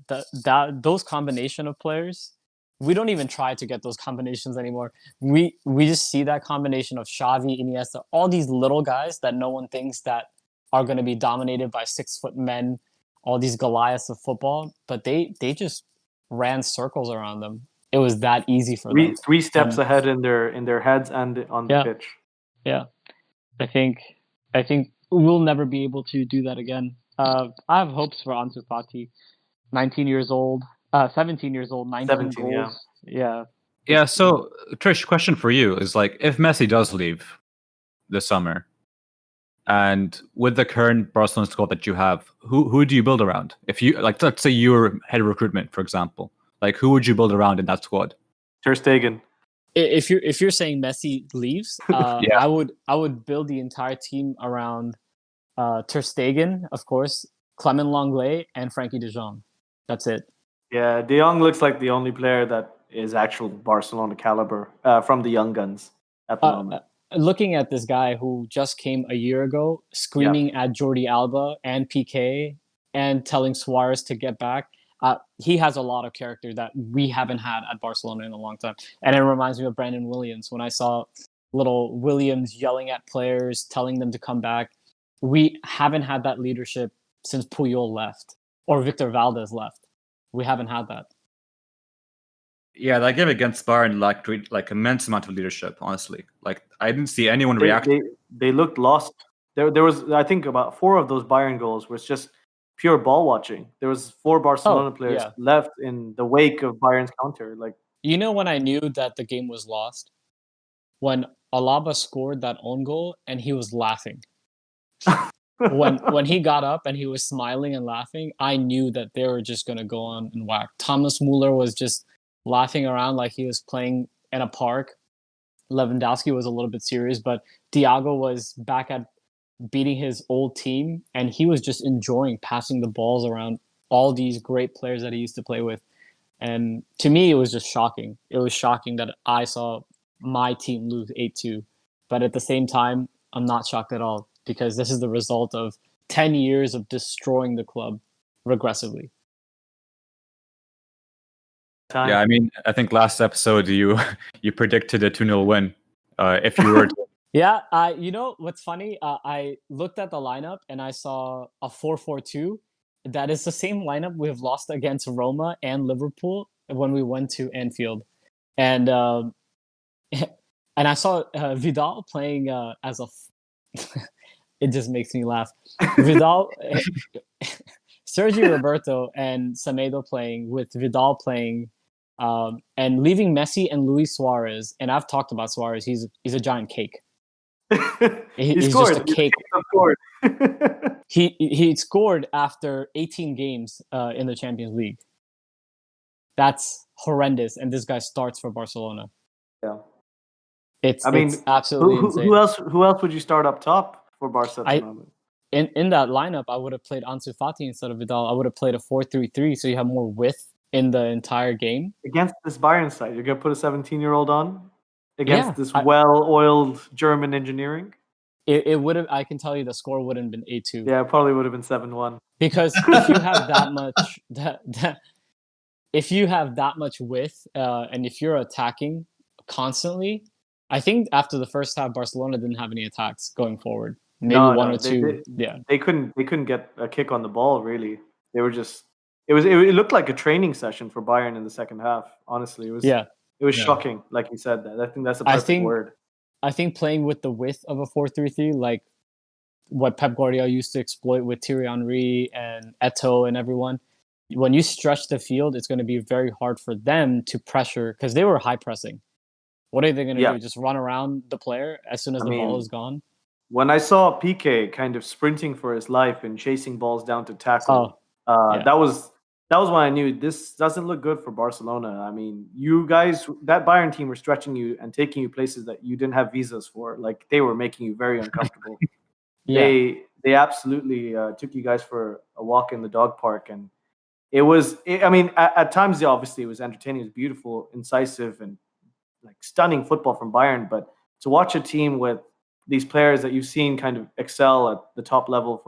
those combination of players, we don't even try to get those combinations anymore. We just see that combination of Xavi, Iniesta, all these little guys that no one thinks that are going to be dominated by 6-foot men, all these Goliaths of football, but they just ran circles around them. It was that easy for them. Three steps ahead in their heads and on the pitch. Yeah, I think we'll never be able to do that again. I have hopes for Ansu Fati, 17 years old, 19 goals. Yeah. So, Trish, question for you is, like, if Messi does leave this summer, and with the current Barcelona squad that you have, who do you build around? If you, like, let's say you were head of recruitment, for example, like, who would you build around in that squad? Ter Stegen. If you're saying Messi leaves, I would build the entire team around Ter Stegen, of course, Clement Lenglet, and Frankie de Jong. That's it. Yeah, De Jong looks like the only player that is actual Barcelona caliber from the young guns at the moment. Looking at this guy who just came a year ago, screaming at Jordi Alba and PK and telling Suarez to get back, he has a lot of character that we haven't had at Barcelona in a long time. And it reminds me of Brandon Williams. When I saw little Williams yelling at players, telling them to come back, we haven't had that leadership since Puyol left or Victor Valdez left. We haven't had that. Yeah, that game against Bayern lacked like immense amount of leadership. Honestly, like, I didn't see anyone react. They looked lost. There was, I think, about 4 of those Bayern goals was just pure ball watching. There was 4 Barcelona players left in the wake of Bayern's counter. Like, you know, when I knew that the game was lost, when Alaba scored that own goal and he was laughing. when he got up and he was smiling and laughing, I knew that they were just going to go on and whack. Thomas Muller was just laughing around like he was playing in a park. Lewandowski was a little bit serious, but Thiago was back at beating his old team, and he was just enjoying passing the balls around all these great players that he used to play with. And to me, it was just shocking. It was shocking that I saw my team lose 8-2. But at the same time, I'm not shocked at all, because this is the result of 10 years of destroying the club regressively. Yeah, I mean, I think last episode you predicted a 2-0 win. If you were to... Yeah, you know what's funny? I looked at the lineup and I saw a 4-4-2. That is the same lineup we have lost against Roma and Liverpool when we went to Anfield. And I saw Vidal playing as a... It just makes me laugh. Vidal, Sergio Roberto and Semedo playing, with Vidal playing, and leaving Messi and Luis Suarez. And I've talked about Suarez. He's a giant cake. He's just a cake. He scored after 18 games in the Champions League. That's horrendous. And this guy starts for Barcelona. Yeah, it's absolutely insane. Who else would you start up top for Barca at the moment? in that lineup, I would have played Ansu Fati instead of Vidal. I would have played a 4-3-3, so you have more width in the entire game. Against this Bayern side, you're going to put a 17-year-old on against Yeah, this well-oiled German engineering? It would have. I can tell you the score wouldn't have been 8-2. Yeah, it probably would have been 7-1. Because if you have that much if you have that much width, and if you're attacking constantly, I think after the first half, Barcelona didn't have any attacks going forward. Maybe one or two. They couldn't get a kick on the ball, really. They were just it looked like a training session for Bayern in the second half. Honestly, it was shocking, like you said. That I think that's a perfect word. I think playing with the width of a 4-3-3, like what Pep Guardiola used to exploit with Thierry Henry and Eto'o and everyone, when you stretch the field, it's going to be very hard for them to pressure because they were high pressing. What are they going to do? Just run around the player as soon as the ball is gone? When I saw Piqué kind of sprinting for his life and chasing balls down to tackle, that was when I knew this doesn't look good for Barcelona. I mean, you guys, that Bayern team were stretching you and taking you places that you didn't have visas for. Like, they were making you very uncomfortable. They absolutely took you guys for a walk in the dog park, and at times, obviously, it was entertaining. It was beautiful, incisive, and like stunning football from Bayern. But to watch a team with these players that you've seen kind of excel at the top level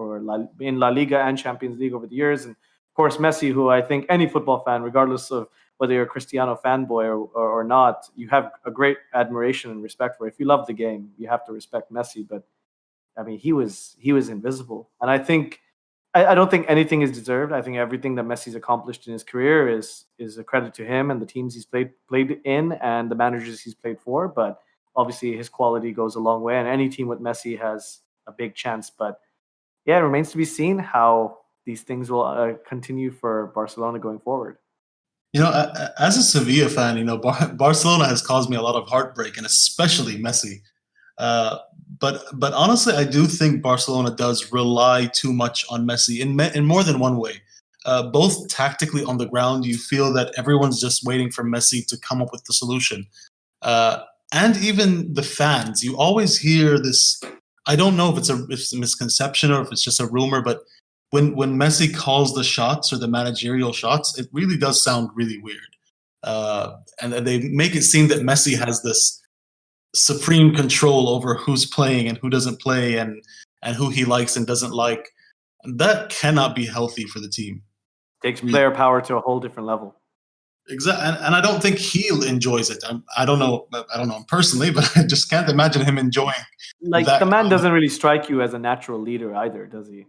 in La Liga and Champions League over the years, and of course Messi, who I think any football fan, regardless of whether you're a Cristiano fanboy or not, you have a great admiration and respect for. If you love the game, you have to respect Messi. But I mean, he was invisible, and I think I don't think anything is deserved. I think everything that Messi's accomplished in his career is a credit to him and the teams he's played in and the managers he's played for. But obviously, his quality goes a long way, and any team with Messi has a big chance. But yeah, it remains to be seen how these things will continue for Barcelona going forward. You know, as a Sevilla fan, you know, Barcelona has caused me a lot of heartbreak, and especially Messi. But honestly, I do think Barcelona does rely too much on Messi in more than one way. Both tactically on the ground, you feel that everyone's just waiting for Messi to come up with the solution. And even the fans, you always hear this. I don't know if it's a misconception or if it's just a rumor, but when Messi calls the shots or the managerial shots, it really does sound really weird. And they make it seem that Messi has this supreme control over who's playing and who doesn't play and who he likes and doesn't like. That cannot be healthy for the team. Takes player power to a whole different level. Exactly, and I don't think he enjoys it. I don't know him personally, but I just can't imagine him enjoying. Like, the man doesn't really strike you as a natural leader either, does he?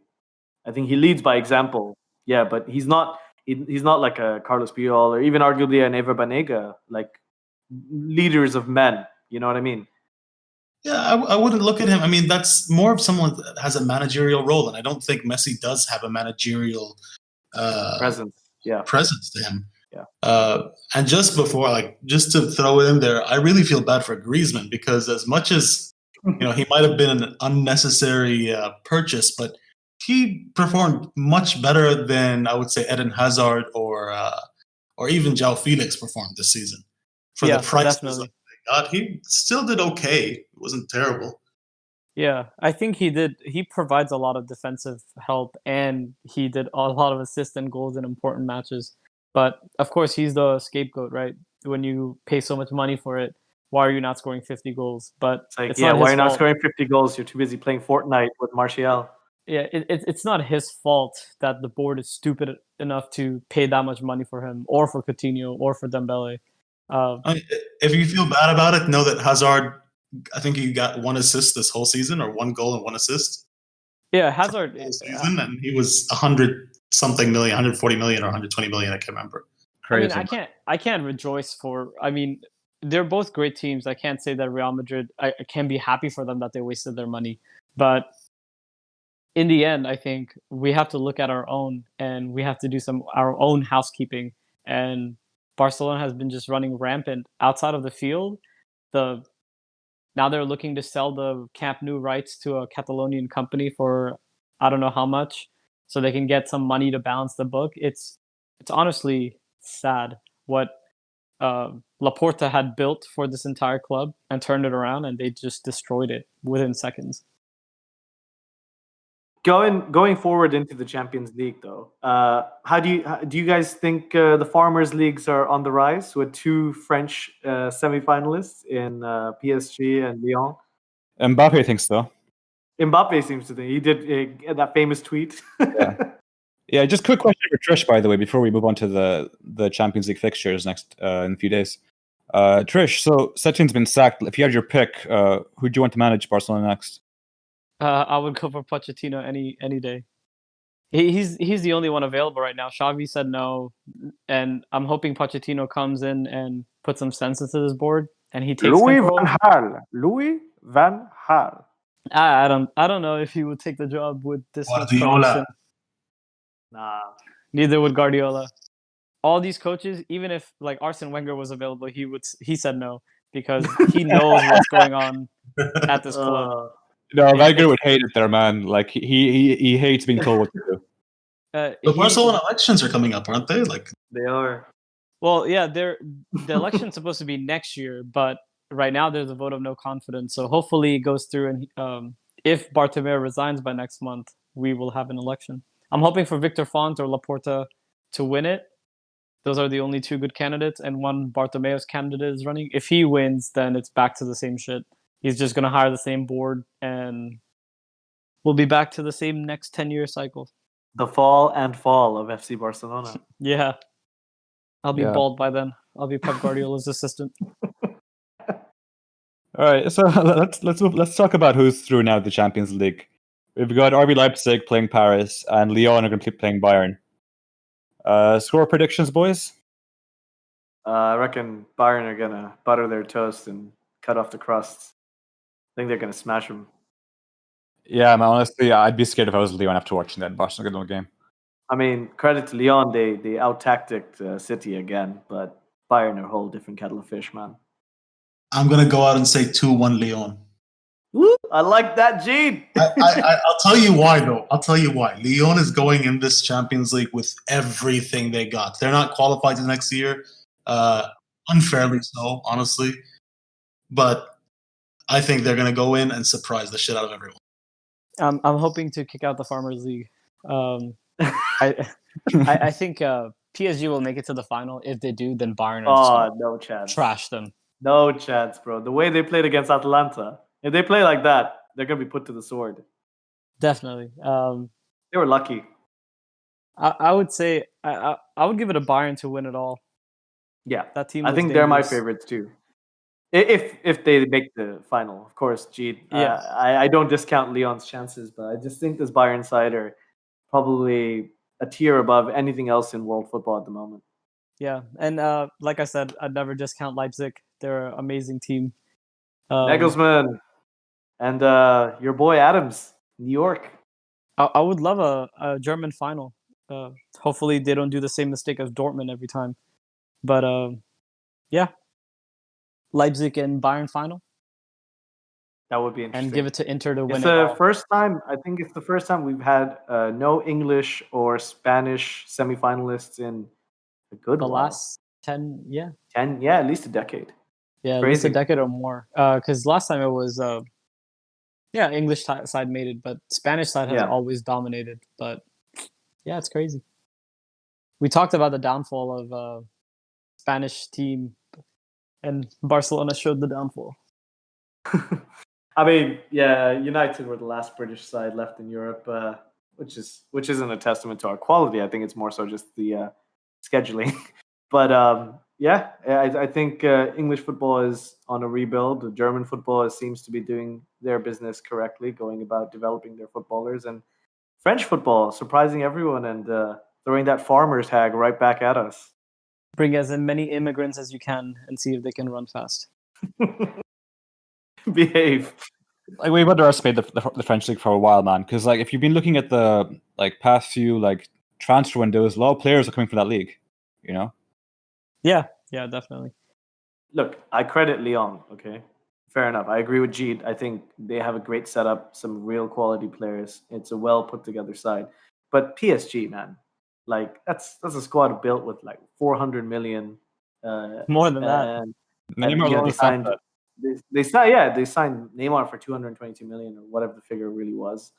I think he leads by example. Yeah, but he's not like a Carlos Puyol or even arguably an Ever Banega, like leaders of men. You know what I mean? Yeah, I wouldn't look at him. I mean, that's more of someone that has a managerial role, and I don't think Messi does have a managerial presence to him. Yeah. And just to throw it in there, I really feel bad for Griezmann because as much as he might have been an unnecessary purchase, but he performed much better than I would say Eden Hazard or even João Felix performed this season for the price. Definitely. He still did okay. It wasn't terrible. Yeah, I think he did. He provides a lot of defensive help, and he did a lot of assists and goals in important matches. But of course, he's the scapegoat, right? When you pay so much money for it, why are you not scoring 50 goals? But it's like, why are you not scoring 50 goals? You're too busy playing Fortnite with Martial. Yeah, it's not his fault that the board is stupid enough to pay that much money for him, or for Coutinho, or for Dembele. If you feel bad about it, know that Hazard, I think he got 1 assist this whole season, or 1 goal and 1 assist. Yeah, Hazard. Season, and he was 100-something million, 140 million or 120 million. I can't remember. Crazy. I mean, I can't rejoice for. I mean, they're both great teams. I can't say that Real Madrid. I can be happy for them that they wasted their money, but in the end, I think we have to look at our own, and we have to do our own housekeeping. And Barcelona has been just running rampant outside of the field. Now they're looking to sell the Camp Nou rights to a Catalonian company for I don't know how much, so they can get some money to balance the book. It's honestly sad what Laporta had built for this entire club and turned it around, and they just destroyed it within seconds. Going forward into the Champions League, though, how do you guys think the Farmers Leagues are on the rise with two French semi-finalists in PSG and Lyon? Mbappe thinks so. Mbappe seems to think he did that famous tweet. Yeah, just quick question for Trish, by the way, before we move on to the Champions League fixtures next in a few days. Trish, so Setín's been sacked. If you had your pick, who do you want to manage Barcelona next? I would go for Pochettino any day. He's the only one available right now. Xavi said no, and I'm hoping Pochettino comes in and puts some sense into this board, and he takes control. Louis van Gaal. I don't know if he would take the job with this much Guardiola. promotion. Nah. Neither would Guardiola. All these coaches, even if like Arsene Wenger was available, he said no because he knows what's going on at this club. No, Wenger would hate it there, man. Like he hates being told what to do. The Barcelona elections are coming up, aren't they? Like they are. Well, yeah, the election's supposed to be next year, but right now there's a vote of no confidence. So hopefully it goes through, and if Bartomeu resigns by next month, we will have an election. I'm hoping for Victor Font or Laporta to win it. Those are the only two good candidates, and one Bartomeu's candidate is running. If he wins, then it's back to the same shit. He's just going to hire the same board, and we'll be back to the same next 10-year cycle. The fall of FC Barcelona. Yeah. I'll be bald by then. I'll be Pep Guardiola's assistant. All right, so let's talk about who's through now the Champions League. We've got RB Leipzig playing Paris, and Lyon are going to be playing Bayern. Score predictions, boys? I reckon Bayern are going to butter their toast and cut off the crusts. I think they're going to smash them. Yeah, man, honestly, I'd be scared if I was Lyon after watching that Barcelona game. I mean, credit to Lyon, they out-tacticked City again, but Bayern are a whole different kettle of fish, man. I'm going to go out and say 2-1 Lyon. Woo, I like that, Jeed. I'll tell you why, though. I'll tell you why. Lyon is going in this Champions League with everything they got. They're not qualified to next year. Unfairly so, honestly. But I think they're going to go in and surprise the shit out of everyone. I'm hoping to kick out the Farmers League. I think PSG will make it to the final. If they do, then Bayern no chance. Trash them. No chance, bro. The way they played against Atalanta, if they play like that, they're going to be put to the sword. Definitely. They were lucky. I would say I would give it a Bayern to win it all. Yeah, that team. I think they're my favorites too. If they make the final, of course, Jeed. Yeah. I don't discount Lyon's chances, but I just think this Bayern side are probably a tier above anything else in world football at the moment. Yeah, and like I said, I'd never discount Leipzig. They're an amazing team. Nagelsmann and your boy Adams, New York. I would love a German final. Hopefully they don't do the same mistake as Dortmund every time. But yeah, Leipzig and Bayern final. That would be interesting. And give it to Inter to win it's it. the first time. I think it's the first time we've had no English or Spanish semifinalists in a good while. Last 10, yeah. 10, yeah, at least a decade. Yeah, at least a decade or more. Because last time it was, English side made it, but Spanish side has always dominated. But yeah, it's crazy. We talked about the downfall of Spanish team, and Barcelona showed the downfall. I mean, yeah, United were the last British side left in Europe, which isn't a testament to our quality. I think it's more so just the scheduling. But I think English football is on a rebuild. German football seems to be doing their business correctly, going about developing their footballers, and French football surprising everyone and throwing that farmers tag right back at us. Bring as many immigrants as you can and see if they can run fast. Behave. Like, we've underestimated the French league for a while, man. Because if you've been looking at the past few transfer windows, a lot of players are coming from that league. You know. Yeah, definitely. Look, I credit Lyon. Okay, fair enough. I agree with Jeed. I think they have a great setup, some real quality players. It's a well put together side. But PSG, man, that's a squad built with 400 million. More than that. They signed Neymar for 222 million or whatever the figure really was.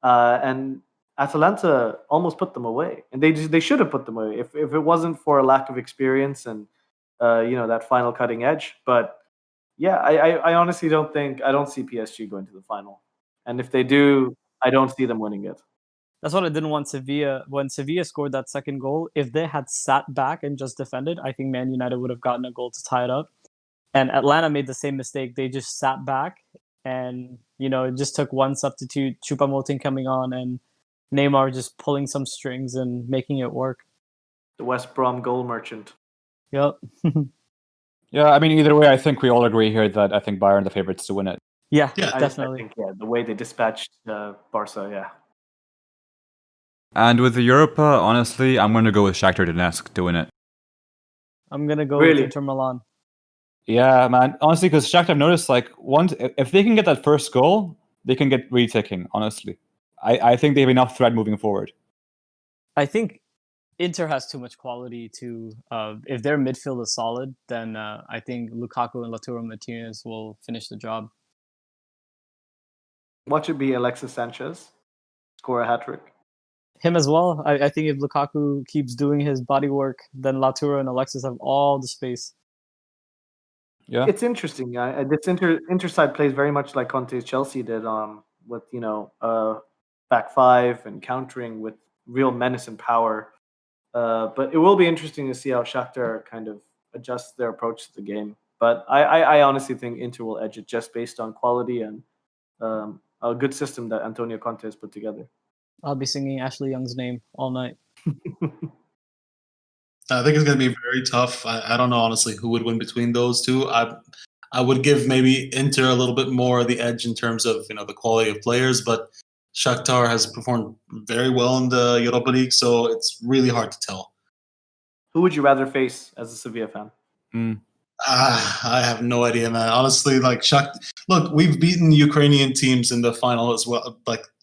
and Atalanta almost put them away, and they should have put them away if it wasn't for a lack of experience and that final cutting edge. But yeah, I honestly don't see PSG going to the final, and if they do, I don't see them winning it. That's what I didn't want Sevilla. When Sevilla scored that second goal, if they had sat back and just defended, I think Man United would have gotten a goal to tie it up. And Atlanta made the same mistake. They just sat back, and it just took one substitute, Choupo-Moting coming on, and Neymar just pulling some strings and making it work. The West Brom goal merchant. Yep. Yeah, I mean, either way, I think we all agree here that I think Bayern are the favorites to win it. Yeah, Yeah. definitely. I think, the way they dispatched Barca, yeah. And with the Europa, honestly, I'm going to go with Shakhtar Donetsk to win it. I'm going to go Really? with Inter Milan. Yeah, man. Honestly, because Shakhtar, I've noticed, once if they can get that first goal, they can get reticking, honestly. I think they have enough threat moving forward. I think Inter has too much quality to... if their midfield is solid, then I think Lukaku and Lautaro Martinez will finish the job. Watch it be Alexis Sanchez score a hat-trick. Him as well. I think if Lukaku keeps doing his body work, then Lautaro and Alexis have all the space. Yeah, It's interesting. This Inter side plays very much like Conte's Chelsea did, with back five and countering with real menace and power. But it will be interesting to see how Shakhtar kind of adjusts their approach to the game. But I honestly think Inter will edge it just based on quality and a good system that Antonio Conte has put together. I'll be singing Ashley Young's name all night. I think it's going to be very tough. I don't know, honestly, who would win between those two. I would give maybe Inter a little bit more the edge in terms of the quality of players, but Shakhtar has performed very well in the Europa League, so it's really hard to tell. Who would you rather face as a Sevilla fan? I have no idea, man. Honestly, look, we've beaten Ukrainian teams in the final as well,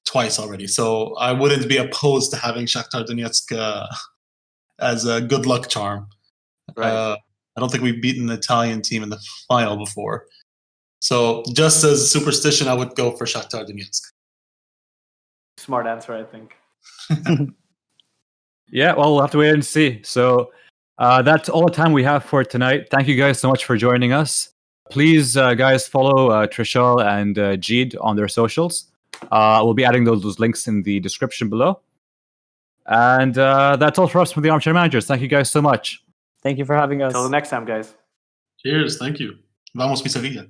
twice already. So I wouldn't be opposed to having Shakhtar Donetsk as a good luck charm. Right. I don't think we've beaten an Italian team in the final before. So just as a superstition, I would go for Shakhtar Donetsk. Smart answer, I think. Yeah, well, we'll have to wait and see. So that's all the time we have for tonight. Thank you guys so much for joining us. Please, guys, follow Trishal and Jeed on their socials. We'll be adding those links in the description below. And that's all for us from the Armchair Managers. Thank you guys so much. Thank you for having us. Until the next time, guys. Cheers. Thank you. Vamos mi Sevilla.